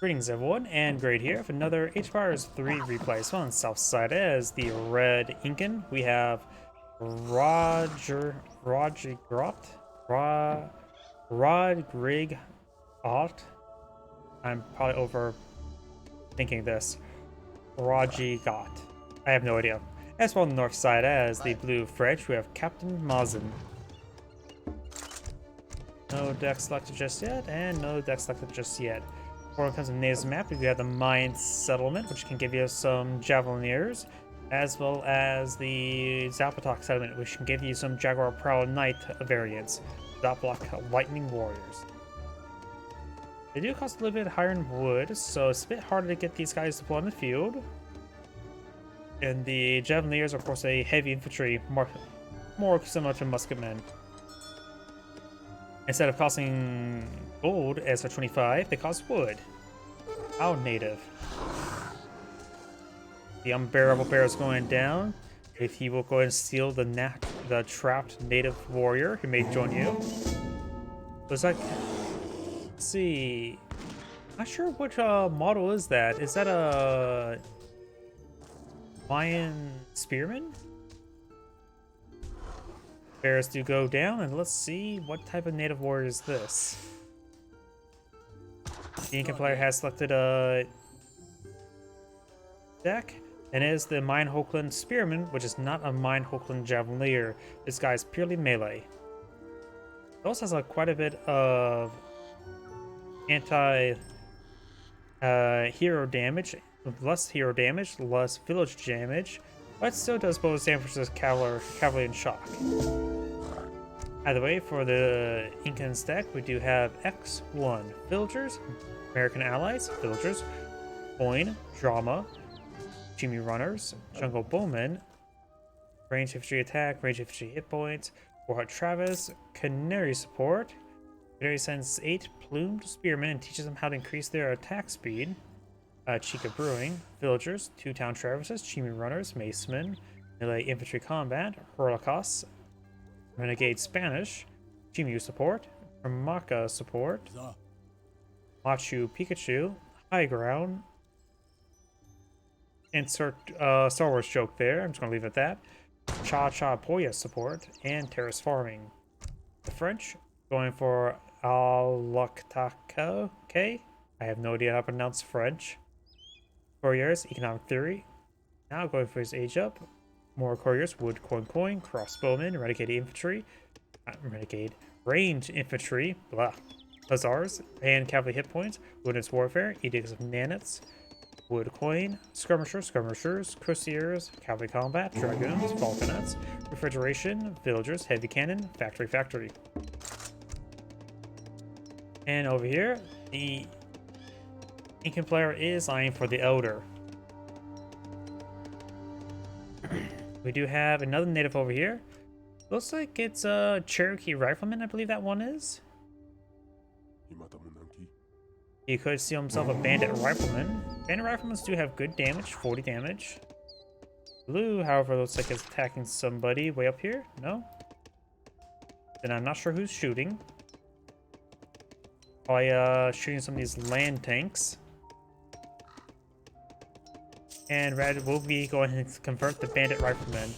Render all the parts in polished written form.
Greetings everyone, and Great here with another HBars 3 replay. So on the south side as the red Incan, we have Rodrigogt, Rodrigogt. I'm probably overthinking this. Rodrigogt. I have no idea. As well on the north side as the blue French, we have Captain MazZen. No deck selected just yet, and no deck selected just yet. Before it comes to Nave's map, we have the Mayan settlement, which can give you some Javelineers, as well as the Zapotok settlement, which can give you some Jaguar Prowl Knight variants, dot block Lightning Warriors. They do cost a little bit higher in wood, so it's a bit harder to get these guys to play on the field. And the Javelineers are, of course, a heavy infantry, more similar to musketmen. Instead of costing gold as a 25, they cost wood. How native. The unbearable bear is going down. If he will go ahead and steal the trapped native warrior who may join you. Looks like, let's see. Not sure which model is that. Is that a Mayan spearman? Bears do go down, and let's see what type of native warrior is this. The Inca player has selected a deck, and it is the Mayan Hochland Spearman, which is not a Mayan Hochland Javelineer. This guy is purely melee. It also has quite a bit of anti hero damage, less hero damage, less village damage, but still does bonus damage to cavalry and shock. Either way, for the Incan deck, we do have X1 Villagers, American Allies, Villagers, Coin, Drama, Jimmy Runners, Jungle Bowmen, Range Infantry Attack, Range Infantry Hit Points, Warhead Travis, Canary Support. Canary sends 8 Plumed Spearmen and teaches them how to increase their attack speed. Chica Brewing, Villagers, 2 Town Travises, Jimmy Runners, Macemen, Melee Infantry Combat, Holocaust, Renegade Spanish, Chimu Support, Ramaka Support, Machu Pikachu, High Ground, insert Star Wars joke there, I'm just going to leave it at that, Cha Cha Poya Support, and Terrace Farming. The French, going for Alaktaka, okay? I have no idea how to pronounce French. Couriers, Economic Theory, now going for his age up. More couriers, Wood Coin, Crossbowmen, Renegade, Range Infantry, blah, Hussars, and Cavalry Hit Points, Woodlands Warfare, Edicts of Nanits, Wood Coin, Skirmishers, Crusaders, Cavalry Combat, Dragoons, Falconets, Refrigeration, Villagers, Heavy Cannon, Factory. And over here, the Incan player is eyeing for the Elder. We do have another native over here. Looks like it's a Cherokee Rifleman, I believe that one is. He could see himself a Bandit Rifleman. Bandit Riflemans do have good damage, 40 damage. Blue, however, looks like it's attacking somebody way up here. No? Then I'm not sure who's shooting. Probably shooting some of these land tanks. And Red will be going to convert the Bandit Rifleman.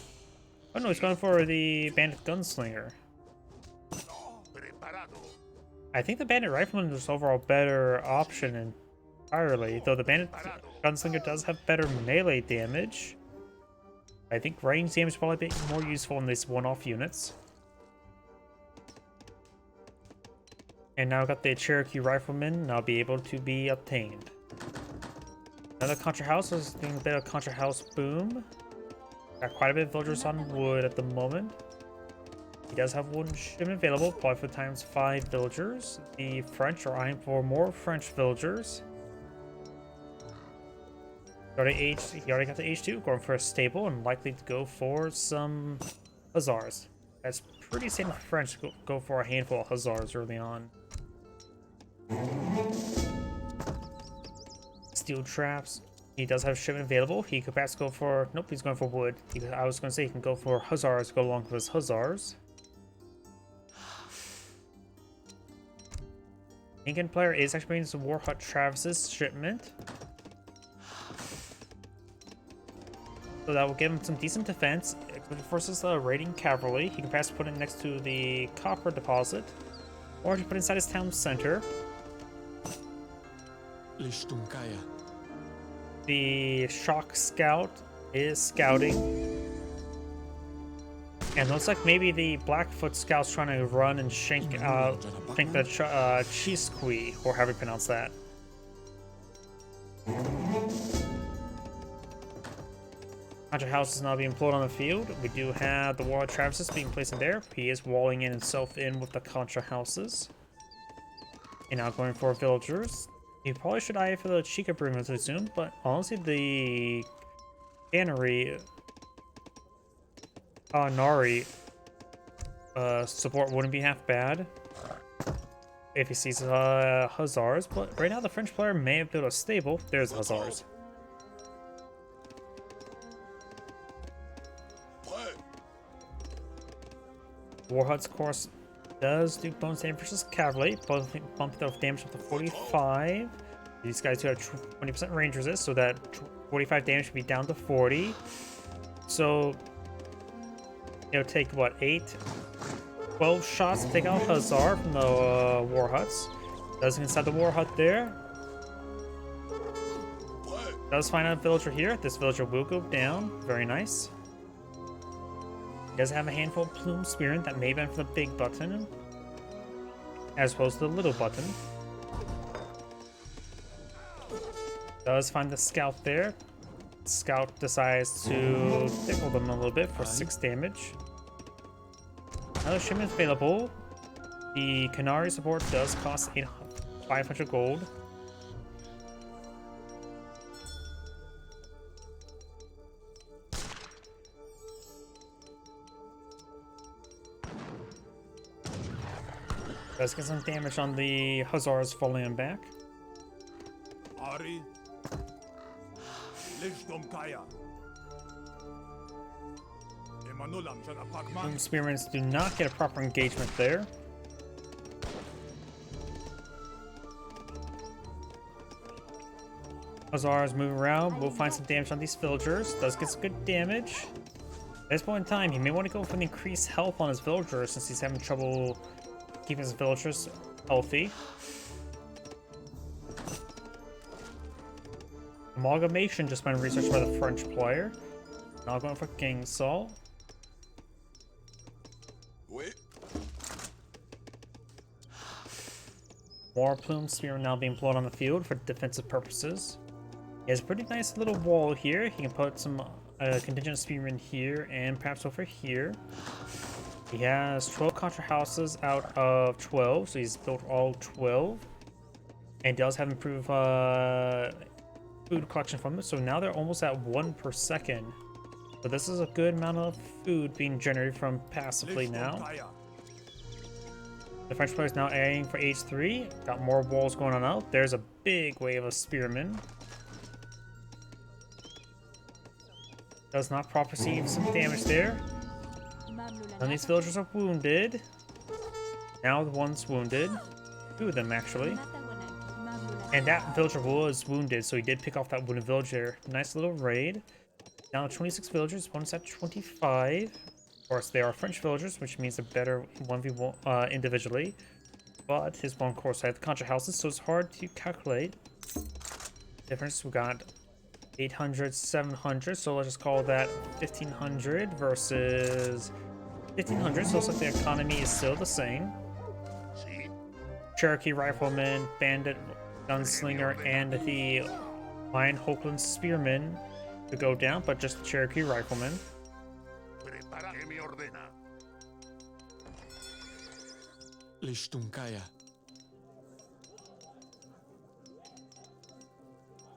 Oh no, he's going for the Bandit Gunslinger. I think the Bandit Rifleman is overall better option entirely, though the Bandit Gunslinger does have better melee damage. I think range damage is probably a bit more useful in these one-off units. And now I've got the Cherokee Rifleman, now be able to be obtained. Another Contra House is doing a bit of Contra House boom. Got quite a bit of villagers on wood at the moment. He does have one shipment available, probably for ×5 villagers. The French are eyeing for more French villagers. He already got the H2, going for a stable and likely to go for some Hussars. That's pretty safe for French to go for a handful of Hussars early on. Steel traps. He does have shipment available. He could perhaps go for... Nope, he's going for wood. I was going to say he can go for Hussars to go along with his Hussars. Incan player is actually bringing some War Hut Travis's shipment. So that will give him some decent defense. Versus the raiding cavalry, he can perhaps put it next to the copper deposit, or he can put it inside his town center. The shock scout is scouting, and looks like maybe the Blackfoot scout's trying to run and shank the Chisqui, or however you pronounce that. Contra House is now being pulled on the field. We do have the War Travises being placed in there. He is walling in himself in with the Contra Houses. And now going for villagers. He probably should eye for the Chica Broom really soon, but honestly the Cannery Nari support wouldn't be half bad if he sees Hussars, but right now the French player may have built a stable. There's Hussars. War Hut's course does do bonus damage versus cavalry, bump their damage up to 45. These guys who have 20% range resist, so that 45 damage would be down to 40. So it'll take what, 12 shots to take out Hussar from the War Huts. Does inside the War Hut there. Does find a villager here. This villager will go down. Very nice. He does have a handful of plume spearmen that may have been for the big button, as opposed to the little button. Does find the scout there. Scout decides to tickle them a little bit for 6 damage. Another shipment available. The Canary support does cost 500 gold. Does get some damage on the Hussars falling him back. Spearmen do not get a proper engagement there. Hussars moving around. We'll find some damage on these villagers. Does get some good damage. At this point in time, he may want to go for an increased health on his villagers since he's having trouble keeping his villagers healthy. Amalgamation just been researched by the French player. Now going for King Saul. More plume spear now being blown on the field for defensive purposes. He has a pretty nice little wall here. He can put some contingent spearmen here and perhaps over here. He has 12 Contra Houses out of 12, so he's built all 12. And does have improved food collection from it, so now they're almost at 1 per second. So this is a good amount of food being generated from passively now. The French player is now aiming for age 3. Got more walls going on out. There's a big wave of spearmen. Does not receive some damage there. None of these villagers are wounded. Now the one's wounded. 2 of them actually. And that villager was wounded, so he did pick off that wounded villager. Nice little raid. Now 26 villagers, one's at 25. Of course, they are French villagers, which means they're better 1v1 individually. But his one course had the Contra Houses, so it's hard to calculate. Difference, we got 800, 700, so let's just call that 1500 versus 1500, so it looks like the economy is still the same. Cherokee Rifleman, Bandit Gunslinger, and the Lion Hokeland Spearman to go down, but just the Cherokee Rifleman.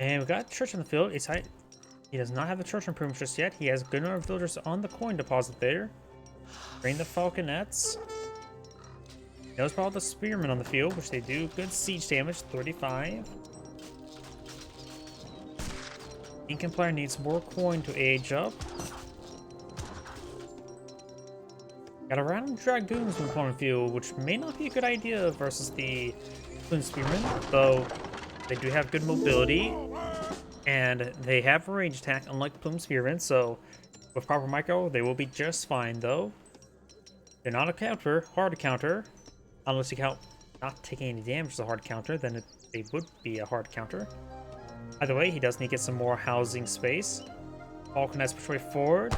And we got church in the field. He does not have the church improvements just yet. He has a good number of villagers on the coin deposit there. Bring the falconets. Knows about all the spearmen on the field, which they do good siege damage, 35. Incan player needs more coin to age up. Got a random dragoons in the corner field, which may not be a good idea versus the Plume Spearmen, though they do have good mobility, and they have range attack, unlike Plume Spearmen, so with proper micro, they will be just fine, though. They're not a hard counter, unless you count not taking any damage as a hard counter, then they would be a hard counter. Either way, he does need to get some more housing space. Falconets push way forward.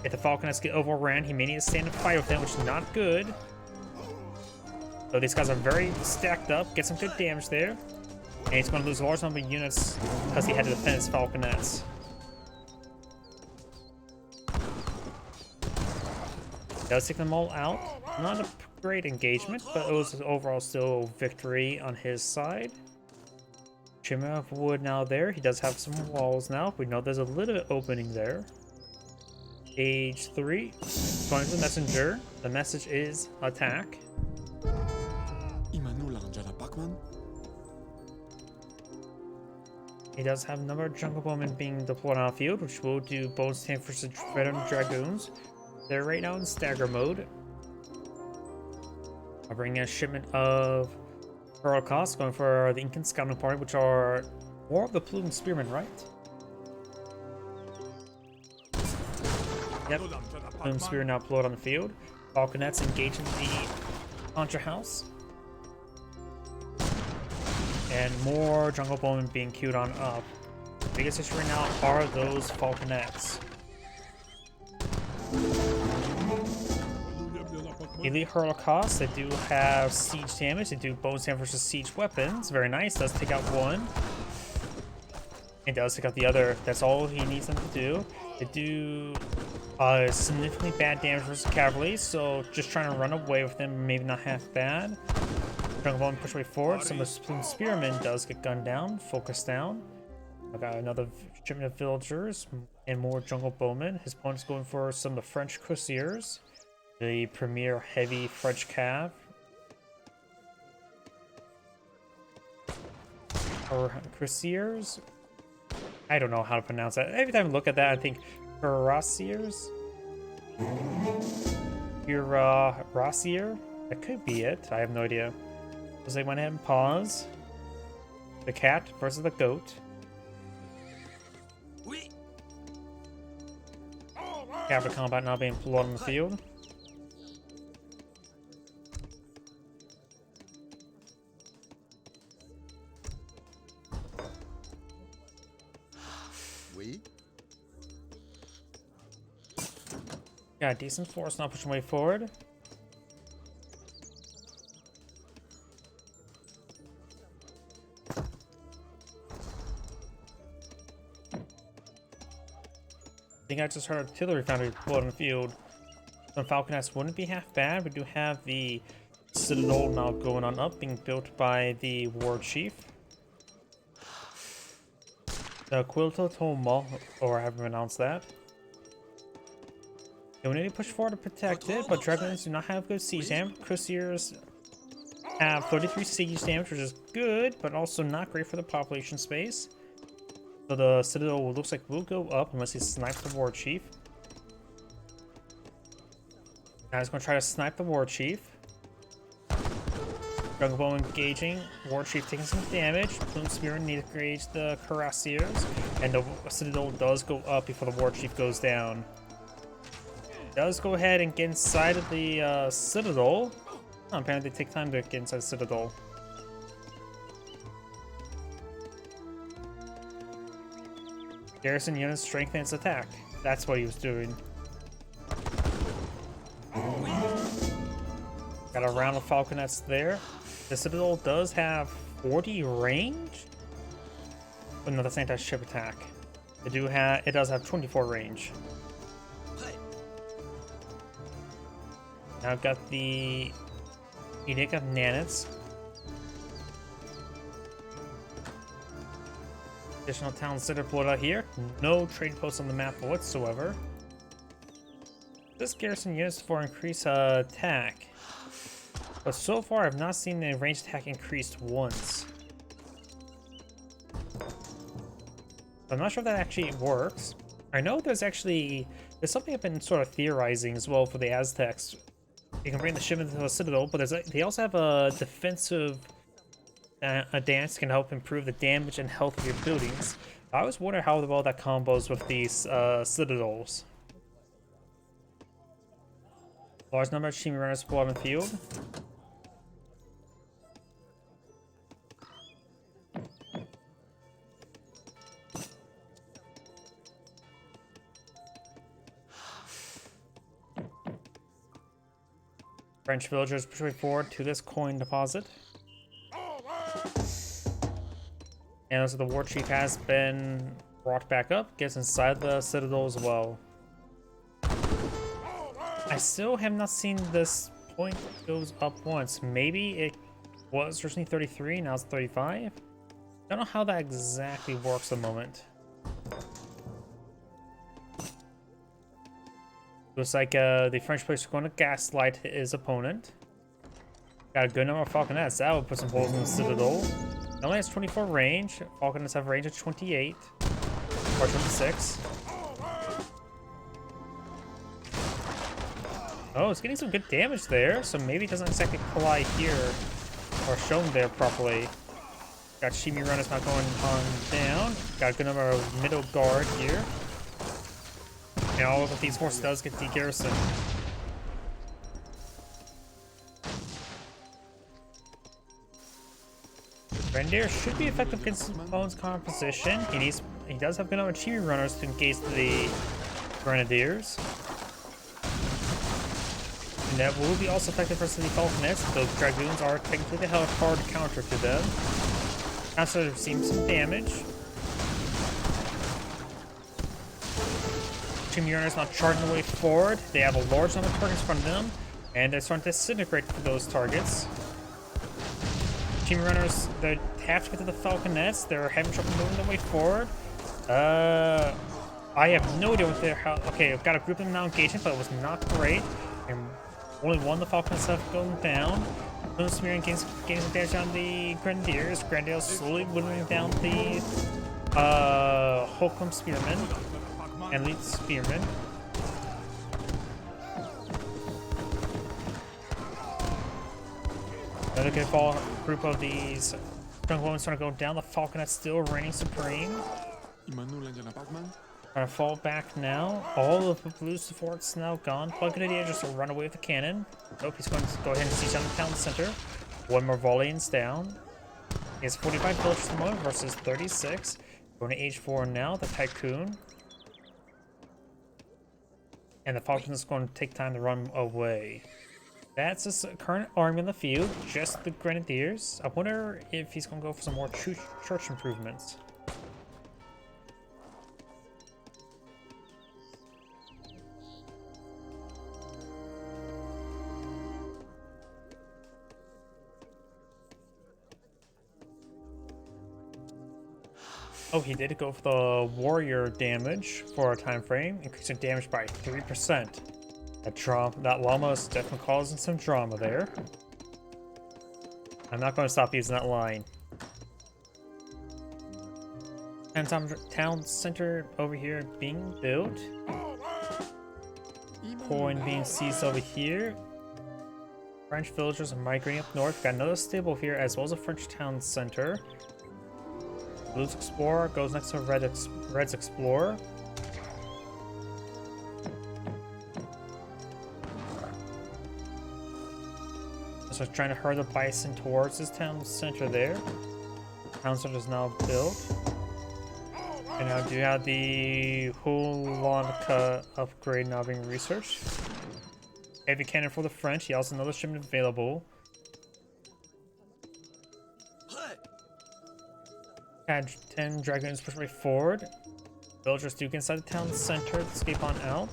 If the Falconets get overran, he may need to stand and fight with them, which is not good. So these guys are very stacked up. Get some good damage there. And he's going to lose a large number of units because he had to defend his Falconets. Does take them all out. Not a great engagement, but it was overall still victory on his side. Trimmer of wood now there. He does have some walls now. We know there's a little bit opening there. Age 3. Going to the messenger. The message is attack. He does have a number of jungle bowmen being deployed on the field, which will do bonus 10 for the veteran dragoons. They're right now in stagger mode. I'll bring in a shipment of Rodrigogt going for the Incan scouting party, which are more of the Plume Spearmen, right? Yep. Plume Spear now deployed on the field. Falconets engaging the Contra House. And more jungle bowmen being queued on up. The biggest issue right now are those Falconets. Elite Rodrigogt, they do have siege damage. They do bonus damage versus siege weapons. Very nice. Does take out one. It does take out the other. That's all he needs them to do. They do significantly bad damage versus cavalry, so just trying to run away with them, maybe not half bad. Jungle bowman push way forward. Some of the Plume Spearmen does get gunned down, focus down. I got another shipment of villagers and more jungle bowmen. His opponent's going for some of the French cuirassiers, the premier heavy French cav. Or cuirassiers? I don't know how to pronounce that. Every time I look at that, I think cuirassiers? Cuirassier? That could be it. I have no idea. So they went ahead and pause. The cat versus the goat. Cavalry combat now being pulled on the field. Got a decent force now pushing way forward. I think I just heard artillery foundry deployed on the field. Some Falconets wouldn't be half bad. We do have the Citadel now going on up, being built by the War Chief. The Quilto Toma, or however you pronounce that. And we need to push forward to protect it, but Dragons do not have good siege damage. Cuirassiers have 33 siege damage, which is good, but also not great for the population space. So the Citadel looks like will go up unless he snipes the War Chief. Now he's going to try to snipe the War Chief. Jungle Bowman engaging. War Chief taking some damage. Plume Spearman needs to engage the Cuirassiers. And the Citadel does go up before the War Chief goes down. Does go ahead and get inside of the Citadel. Oh, apparently they take time to get inside the Citadel. Garrison units strengthen its attack. That's what he was doing. Got a round of Falconets there. The Citadel does have 40 range. But no, that's anti-ship attack. It does have 24 range. Now I've got the Edict of Nanits. Additional towns that are deployed out here. No trade posts on the map whatsoever. This garrison units for increased attack. But so far I've not seen the ranged attack increased once. I'm not sure if that actually works. I know there's something I've been sort of theorizing as well for the Aztecs. You can bring the shipment to the Citadel, but they also have a defensive a dance can help improve the damage and health of your buildings. I always wonder how well that combos with these citadels. Large number of Shimi runners spawn in the field. French villagers pushing forward to this coin deposit. And also the war chief has been brought back up, gets inside the citadel as well. I still have not seen this point goes up once. Maybe it was originally 33, now it's 35. I don't know how that exactly works at the moment. Looks like the French player is going to gaslight his opponent. Got a good number of falconets. That would put some holes in the citadel. It only has 24 range. Falconets have a range of 28 or 26. Oh, it's getting some good damage there, so maybe it doesn't exactly collide here or shown there properly. Got Shimi runners not going on down. Got a good number of middle guard here. And all of these horses does get de-garrisoned. Grenadier should be effective against his opponent's composition. He does have good number of Shimi runners to engage the Grenadiers. And that will be also effective versus the Falconets. Those Dragoons are technically the hard counter to them. Also receiving some damage. Shimi runners not charging the way forward. They have a large number of targets in front of them, and they're starting to disintegrate for those targets. Shimi runners, they have to get to the Falconets. They're having trouble moving their way forward. I have no idea what they're. Okay, I've got a group of them now engaging, but it was not great. And only one of the Falconets have gone down. Boom Smearing gains some damage on the Grenadiers. Grenadiers slowly whittling down the Holcomb Spearmen and Elite Spearmen. Another good group of these jungle ones trying to go down. The Falconet's still reigning supreme. Trying to fall back now. All of the blue support's now gone. Grenadier just to run away with the cannon. Nope, he's going to go ahead and siege down the town center. One more volleying's down. He has 45 villagers at the moment versus 36. Going to age 4 now, the Tycoon. And the Falcon is going to take time to run away. That's his current army in the field, just the Grenadiers. I wonder if he's going to go for some more church improvements. Oh, he did go for the warrior damage for a time frame, increasing damage by 3%. That llama is definitely causing some drama there. I'm not going to stop using that line. And town center over here being built. Coin being seized over here. French villagers are migrating up north. Got another stable here as well as a French town center. Blue's Explorer goes next to Red's Explorer. So trying to herd the bison towards this town center there. Town center is now built. And now do you have the Hulanka upgrade now being researched? Heavy cannon for the French. He also another shipment available. Had 10 dragoons push way forward. Villagers do get inside the town center to escape on out.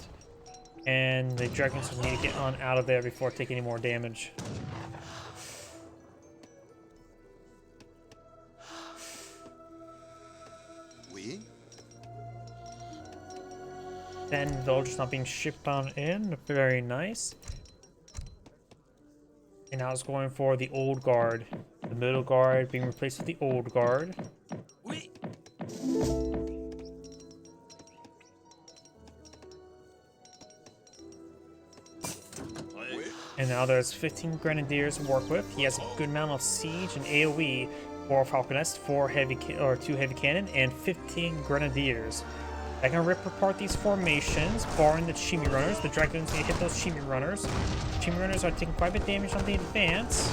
And the dragoons will need to get on out of there before taking any more damage. Oui. 10 villagers not being shipped on in. Very nice. And now it's going for the old guard. The middle guard being replaced with the old guard. Oui. And now there's 15 grenadiers to work with. He has a good amount of siege and AoE. 4 falconets, 4 2 heavy cannon, and 15 grenadiers. I can rip apart these formations, barring the chimney runners. The dragoons need to hit those chimney runners. Chimney runners are taking quite a bit of damage on the advance.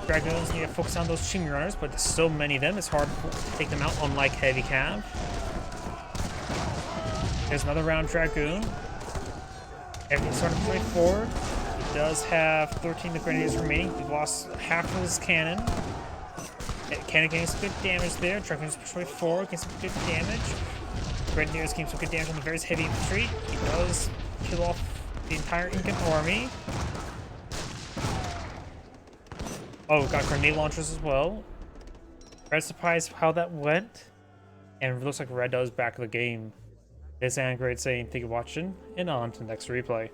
Dragoons need to focus on those chimney runners, but there's so many of them, it's hard to take them out, unlike heavy cav. There's another round dragoon. Everything's starting to move forward. He does have 13 grenadiers remaining. He lost half of his cannon. Cannon getting some good damage there. Dragoons push way forward, getting some good damage. Grenadiers getting some good damage on the various heavy infantry. He does kill off the entire Incan army. Oh, got grenade launchers as well. Red surprised how that went. And it looks like Red does back of the game. This is Great saying thank you for watching, and on to the next replay.